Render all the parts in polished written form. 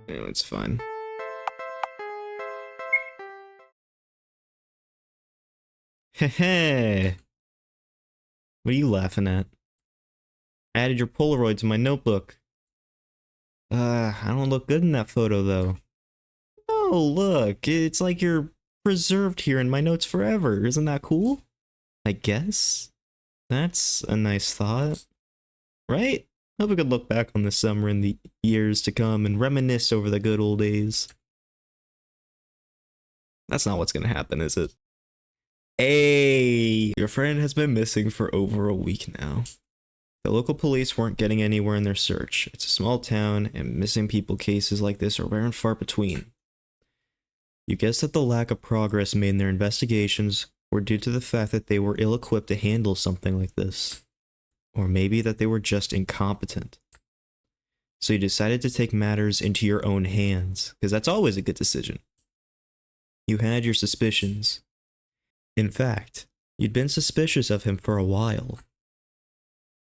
No, it's fine. Heh. What are you laughing at? I added your Polaroid to my notebook. I don't look good in that photo, though. Oh, look, it's like you're preserved here in my notes forever. Isn't that cool? I guess? That's a nice thought. Right? Hope we could look back on this summer in the years to come and reminisce over the good old days. That's not what's gonna happen, is it? Hey! Your friend has been missing for over a week now. The local police weren't getting anywhere in their search. It's a small town, and missing people cases like this are rare and far between. You guess that the lack of progress made in their investigations were due to the fact that they were ill-equipped to handle something like this. Or maybe that they were just incompetent. So you decided to take matters into your own hands, because that's always a good decision. You had your suspicions. In fact, you'd been suspicious of him for a while.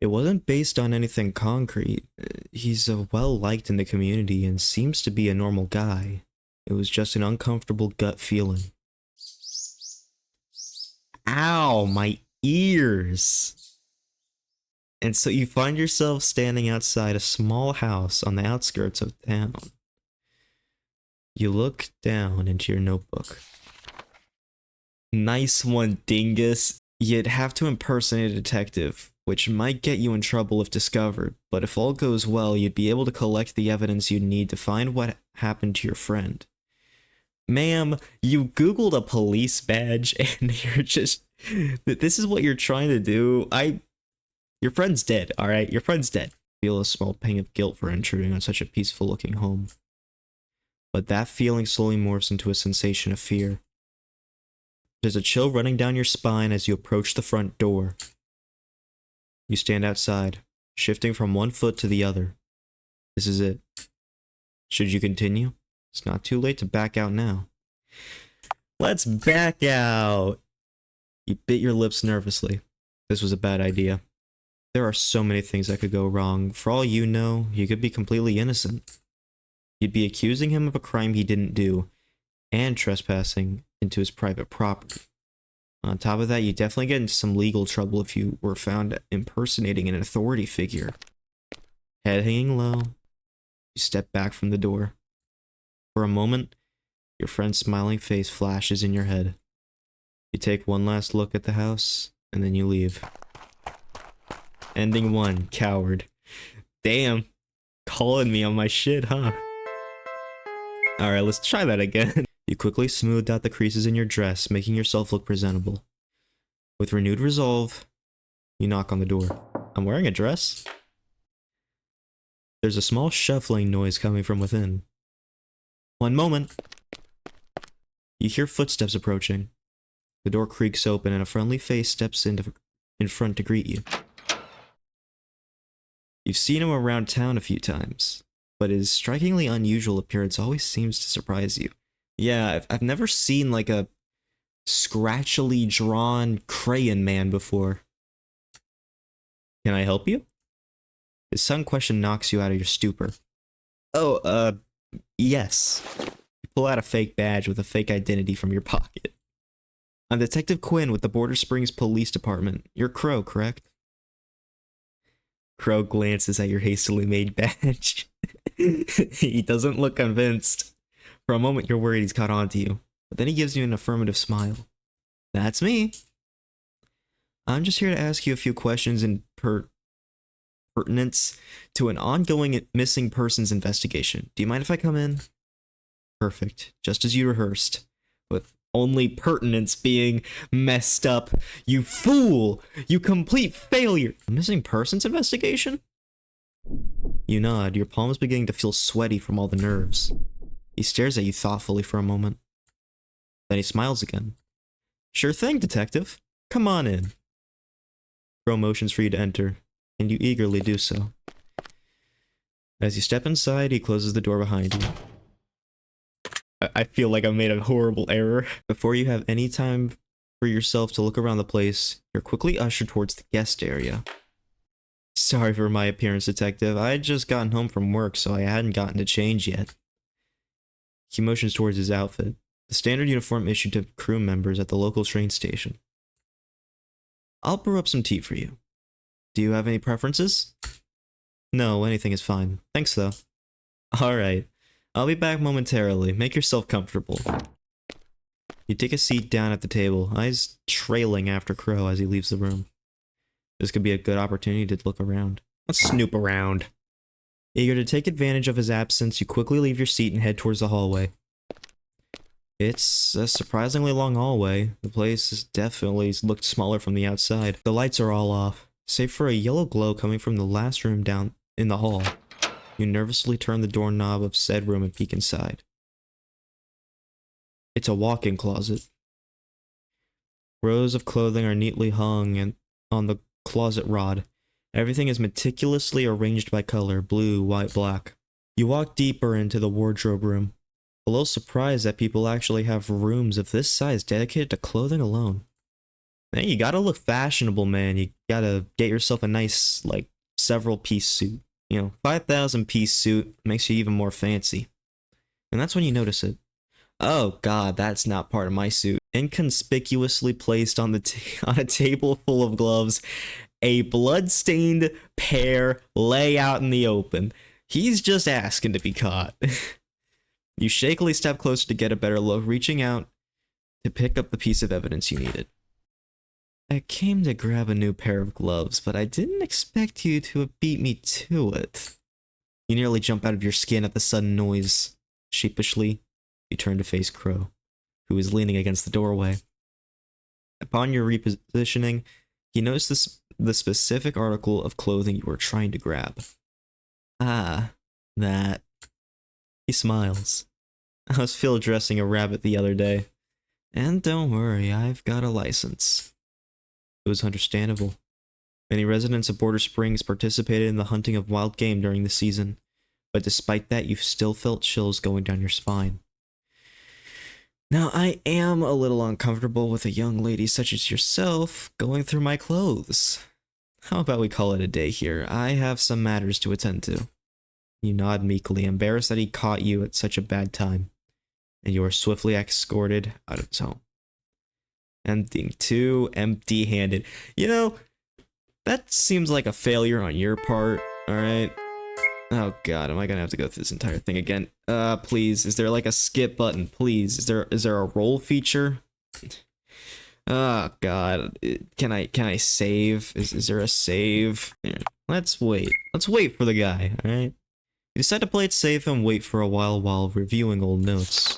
It wasn't based on anything concrete. He's well-liked in the community and seems to be a normal guy. It was just an uncomfortable gut feeling. Ow, my ears! And so you find yourself standing outside a small house on the outskirts of town. You look down into your notebook. Nice one, dingus. You'd have to impersonate a detective, which might get you in trouble if discovered, but if all goes well, you'd be able to collect the evidence you'd need to find what happened to your friend. Ma'am, you Googled a police badge and you're just... This is what you're trying to do? Your friend's dead, alright? Your friend's dead. Feel a small pang of guilt for intruding on such a peaceful-looking home. But that feeling slowly morphs into a sensation of fear. There's a chill running down your spine as you approach the front door. You stand outside, shifting from one foot to the other. This is it. Should you continue? It's not too late to back out now. Let's back out! You bit your lips nervously. This was a bad idea. There are so many things that could go wrong. For all you know, he could be completely innocent. You'd be accusing him of a crime he didn't do, and trespassing into his private property. On top of that, you definitely get into some legal trouble if you were found impersonating an authority figure. Head hanging low, you step back from the door. For a moment, your friend's smiling face flashes in your head. You take one last look at the house, and then you leave. Ending 1, coward. Damn, calling me on my shit, huh? Alright, let's try that again. You quickly smoothed out the creases in your dress, making yourself look presentable. With renewed resolve, you knock on the door. I'm wearing a dress? There's a small shuffling noise coming from within. One moment. You hear footsteps approaching. The door creaks open and a friendly face steps in front to greet you. You've seen him around town a few times, but his strikingly unusual appearance always seems to surprise you. Yeah, I've never seen like a scratchily drawn crayon man before. Can I help you? His sudden question knocks you out of your stupor. Oh, yes. You pull out a fake badge with a fake identity from your pocket. I'm Detective Quinn with the Border Springs Police Department. You're Crow, correct? Crow glances at your hastily made badge. He doesn't look convinced. For a moment, you're worried he's caught on to you, but then he gives you an affirmative smile. That's me. I'm just here to ask you a few questions in pertinence to an ongoing missing persons investigation. Do you mind if I come in? Perfect. Just as you rehearsed. With only pertinence being messed up. You fool! You complete failure! A missing persons investigation? You nod, your palms beginning to feel sweaty from all the nerves. He stares at you thoughtfully for a moment. Then he smiles again. Sure thing, detective. Come on in. Crow motions for you to enter, and you eagerly do so. As you step inside, he closes the door behind you. I feel like I made a horrible error. Before you have any time for yourself to look around the place, you're quickly ushered towards the guest area. Sorry for my appearance, detective. I had just gotten home from work, so I hadn't gotten to change yet. He motions towards his outfit, the standard uniform issued to crew members at the local train station. I'll brew up some tea for you. Do you have any preferences? No, anything is fine. Thanks, though. Alright. I'll be back momentarily. Make yourself comfortable. You take a seat down at the table, eyes trailing after Crow as he leaves the room. This could be a good opportunity to look around. Let's snoop around. Eager to take advantage of his absence, you quickly leave your seat and head towards the hallway. It's a surprisingly long hallway. The place definitely looked smaller from the outside. The lights are all off, save for a yellow glow coming from the last room down in the hall. You nervously turn the doorknob of said room and peek inside. It's a walk-in closet. Rows of clothing are neatly hung and on the closet rod. Everything is meticulously arranged by color, blue, white, black. You walk deeper into the wardrobe room, a little surprised that people actually have rooms of this size dedicated to clothing alone. Man, you gotta look fashionable, man. You gotta get yourself a nice, like, several-piece suit. You know, 5,000-piece suit makes you even more fancy. And that's when you notice it. Oh god, that's not part of my suit. Inconspicuously placed on on a table full of gloves, a blood-stained pair lay out in the open. He's just asking to be caught. You shakily step closer to get a better look, reaching out to pick up the piece of evidence you needed. I came to grab a new pair of gloves, but I didn't expect you to have beat me to it. You nearly jump out of your skin at the sudden noise. Sheepishly, you turn to face Crow, who is leaning against the doorway. Upon your repositioning, you notice the specific article of clothing you were trying to grab. Ah, that. He smiles. I was field dressing a rabbit the other day. And don't worry, I've got a license. It was understandable. Many residents of Border Springs participated in the hunting of wild game during the season, but despite that, you still felt chills going down your spine. Now, I am a little uncomfortable with a young lady such as yourself going through my clothes. How about we call it a day here? I have some matters to attend to. You nod meekly, embarrassed that he caught you at such a bad time, and you are swiftly escorted out of his home. Ending too empty-handed. You know, that seems like a failure on your part, alright? Oh god, am I gonna have to go through this entire thing again? Please, is there like a skip button? Please, is there a roll feature? Oh god, can I save? Is there a save? Here, let's wait. Let's wait for the guy, alright? You decide to play it safe and wait for a while reviewing old notes.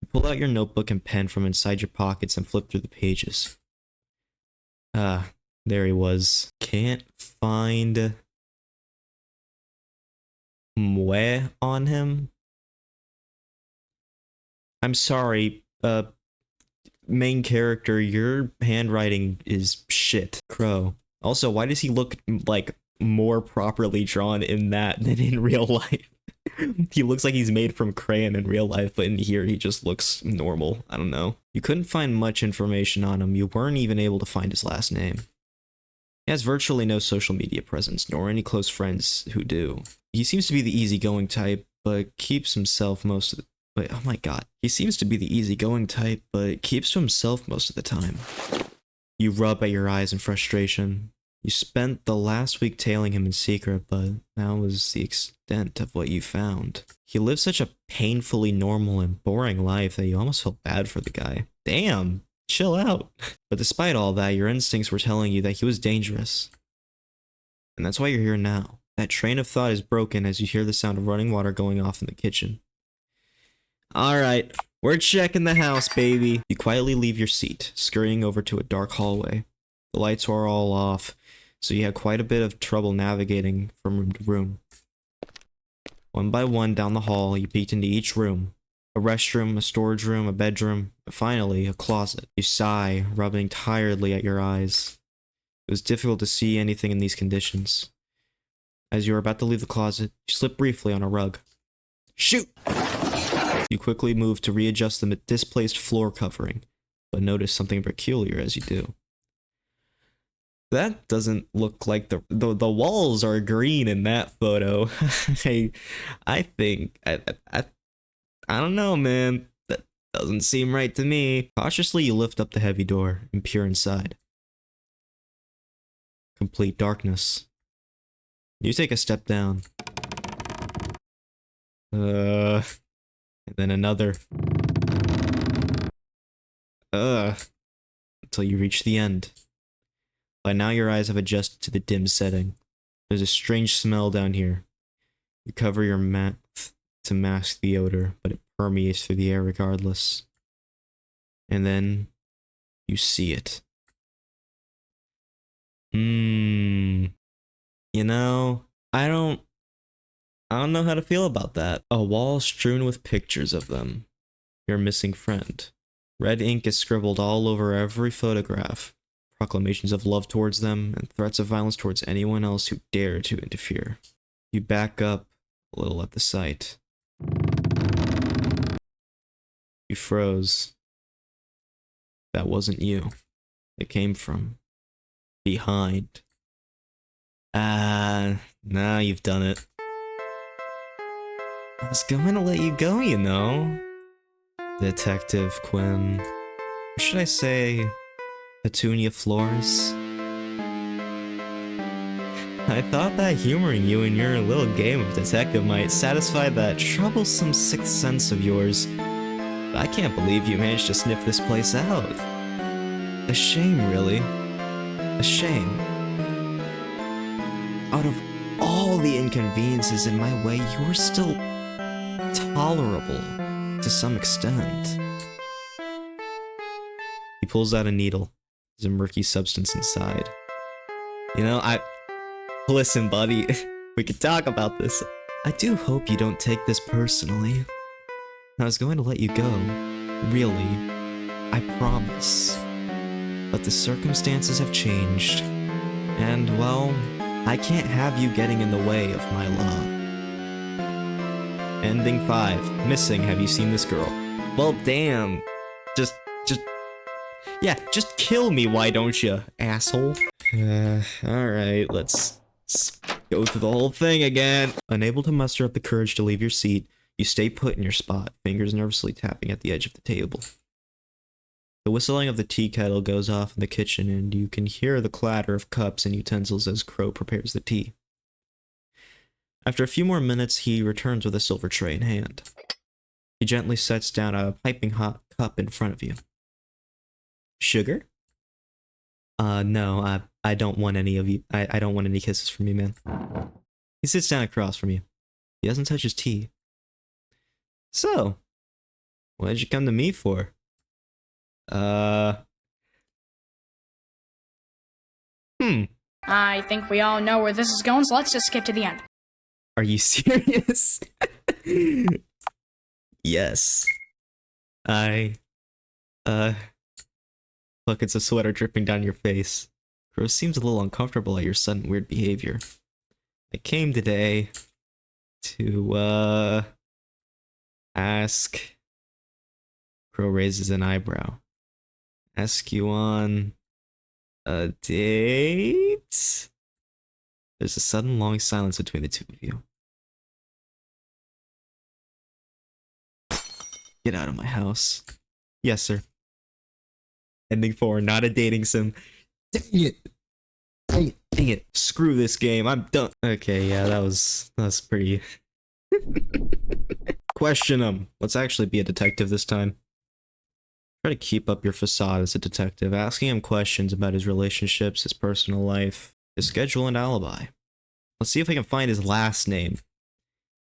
You pull out your notebook and pen from inside your pockets and flip through the pages. Ah, there he was. Can't find Mwe on him. I'm sorry, main character, your handwriting is shit. Crow. Also, why does he look like more properly drawn in that than in real life? He looks like he's made from crayon in real life, but in here he just looks normal. I don't know. You couldn't find much information on him. You weren't even able to find his last name. He has virtually no social media presence, nor any close friends who do. He seems to be the easygoing type, but keeps himself most of the... Wait, oh my god. He seems to be the easygoing type, but keeps to himself most of the time. You rub at your eyes in frustration. You spent the last week tailing him in secret, but that was the extent of what you found. He lived such a painfully normal and boring life that you almost felt bad for the guy. Damn, chill out. But despite all that, your instincts were telling you that he was dangerous. And that's why you're here now. That train of thought is broken as you hear the sound of running water going off in the kitchen. Alright, we're checking the house, baby. You quietly leave your seat, scurrying over to a dark hallway. The lights are all off, so you had quite a bit of trouble navigating from room to room. One by one down the hall, you peeked into each room. A restroom, a storage room, a bedroom, and finally, a closet. You sigh, rubbing tiredly at your eyes. It was difficult to see anything in these conditions. As you are about to leave the closet, you slip briefly on a rug. Shoot! You quickly move to readjust the displaced floor covering, but notice something peculiar as you do. That doesn't look like the walls are green in that photo. I think I don't know, man. That doesn't seem right to me. Cautiously, you lift up the heavy door and peer inside. Complete darkness. You take a step down. And then another. Until you reach the end. By now your eyes have adjusted to the dim setting. There's a strange smell down here. You cover your mouth to mask the odor, but it permeates through the air regardless. And then you see it. You know, I don't know how to feel about that. A wall strewn with pictures of them. Your missing friend. Red ink is scribbled all over every photograph. Proclamations of love towards them and threats of violence towards anyone else who dare to interfere. You back up a little at the sight. You froze. That wasn't you. It came from behind. Now you've done it. I was going to let you go, you know. Detective Quinn. Or should I say, Petunia Flores? I thought that humoring you in your little game of detective might satisfy that troublesome sixth sense of yours. But I can't believe you managed to sniff this place out. A shame, really. A shame. Out of all the inconveniences in my way, you were still tolerable to some extent. He pulls out a needle. There's a murky substance inside. You know, listen, buddy, we could talk about this. I do hope you don't take this personally. I was going to let you go. Really. I promise. But the circumstances have changed. And, well, I can't have you getting in the way of my love. Ending 5. Missing. Have you seen this girl? Well, damn. Just kill me, why don't you, asshole? Alright, let's go through the whole thing again. Unable to muster up the courage to leave your seat, you stay put in your spot, fingers nervously tapping at the edge of the table. The whistling of the tea kettle goes off in the kitchen, and you can hear the clatter of cups and utensils as Crow prepares the tea. After a few more minutes, he returns with a silver tray in hand. He gently sets down a piping hot cup in front of you. Sugar? No, I don't want any of you. I don't want any kisses from you, man. He sits down across from you. He doesn't touch his tea. So, what did you come to me for? I think we all know where this is going, so let's just skip to the end. Are you serious? Yes. Buckets of sweat are dripping down your face. Crow seems a little uncomfortable at your sudden weird behavior. I came today to, ask... Crow raises an eyebrow. Ask you on a date? There's a sudden long silence between the two of you. Get out of my house. Yes, sir. Ending 4, not a dating sim. Dang it. Dang it. Screw this game. I'm done. Okay, yeah, that was pretty... Question him. Let's actually be a detective this time. Try to keep up your facade as a detective, asking him questions about his relationships, his personal life, his schedule, and alibi. Let's see if I can find his last name.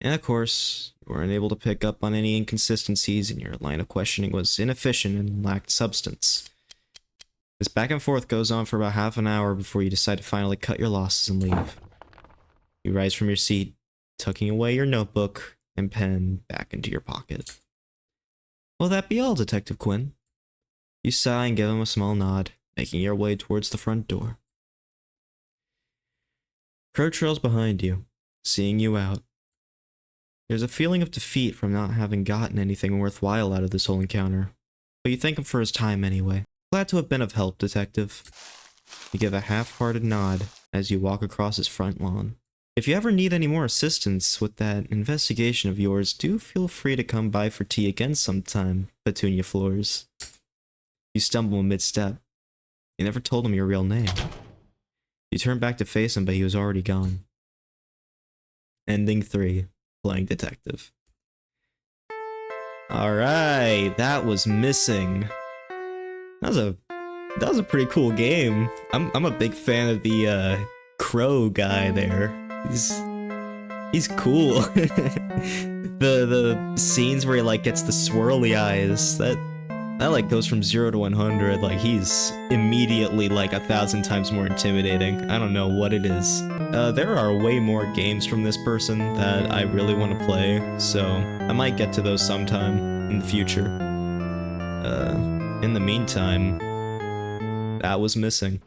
And of course, you weren't able to pick up on any inconsistencies, and your line of questioning was inefficient and lacked substance. This back and forth goes on for about half an hour before you decide to finally cut your losses and leave. You rise from your seat, tucking away your notebook and pen back into your pocket. Will that be all, Detective Quinn? You sigh and give him a small nod, making your way towards the front door. Crow trails behind you, seeing you out. There's a feeling of defeat from not having gotten anything worthwhile out of this whole encounter, but you thank him for his time anyway. Glad to have been of help, Detective. You give a half-hearted nod as you walk across his front lawn. If you ever need any more assistance with that investigation of yours, do feel free to come by for tea again sometime, Petunia Floors. You stumble mid-step. You never told him your real name. You turn back to face him, but he was already gone. Ending 3, playing detective. Alright, that was Missing. That was a pretty cool game. I'm a big fan of the crow guy there. He's cool. the scenes where he like gets the swirly eyes, that like goes from 0 to 100. Like he's immediately like 1,000 times more intimidating. I don't know what it is. There are way more games from this person that I really want to play, so I might get to those sometime in the future. In the meantime, that was Missing.